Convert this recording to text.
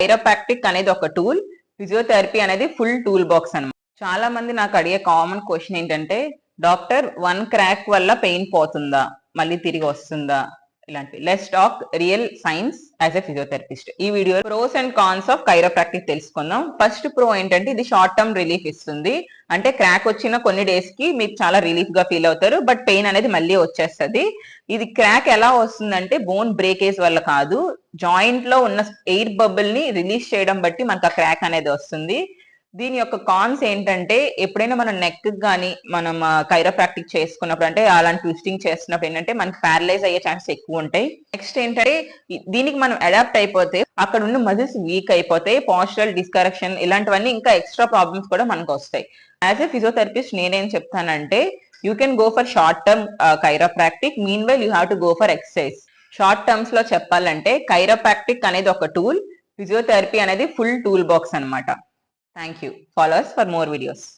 Chiropractic అనేది ఒక tool, physiotherapy అనేది ఫుల్ టూల్ బాక్స్ అన్నమాట. చాలా మంది నాకు అడిగే కామన్ క్వశ్చన్ ఏంటంటే, డాక్టర్ 1 క్రాక్ వల్ల పెయిన్ పోతుందా, మళ్ళీ తిరిగి వస్తుందా, ఇలాంటి. Let's talk real science as a physiotherapist. ఈ video pros and cons of chiropractic తెలుసుకుందాం. ఫస్ట్ ప్రో ఏంటంటే, ఇది షార్ట్ టర్మ్ రిలీఫ్ ఇస్తుంది. అంటే క్రాక్ వచ్చిన కొన్ని డేస్ కి మీకు చాలా రిలీఫ్ గా ఫీల్ అవుతారు, బట్ పెయిన్ అనేది మళ్ళీ వచ్చేస్తుంది. ఇది క్రాక్ ఎలా వస్తుందంటే బోన్ బ్రేకేజ్ వల్ల కాదు, జాయింట్ లో ఉన్న ఎయిర్ బబుల్ ని రిలీజ్ చేయడం బట్టి మనకు ఆ క్రాక్ అనేది వస్తుంది. దీని యొక్క కాన్స్ ఏంటంటే, ఎప్పుడైనా మనం నెక్ కానీ మనం కైరోప్రాక్టిక్ చేసుకున్నప్పుడు, అంటే అలాంటి ట్విస్టింగ్ చేస్తున్నప్పుడు ఏంటంటే మనకి ప్యారలైజ్ అయ్యే ఛాన్సెస్ ఎక్కువ ఉంటాయి. నెక్స్ట్ ఏంటంటే, దీనికి మనం అడాప్ట్ అయిపోతే అక్కడ ఉన్న మజిల్స్ వీక్ అయిపోతాయి, పాస్చరల్ డిస్కరెక్షన్ ఇలాంటివన్నీ ఇంకా ఎక్స్ట్రా ప్రాబ్లమ్స్ కూడా మనకు వస్తాయి. యాజ్ ఎ ఫిజియోథెరపిస్ట్ నేనేం చెప్తానంటే, you can go for short term chiropractic, mean while you have to go for exercise. Short terms లో చెప్పాలంటే కైరోప్రాక్టిక్ అనేది ఒక టూల్, ఫిజియోథెరపీ అనేది ఫుల్ టూల్ బాక్స్ అన్నమాట. Thank you. Follow us for more videos.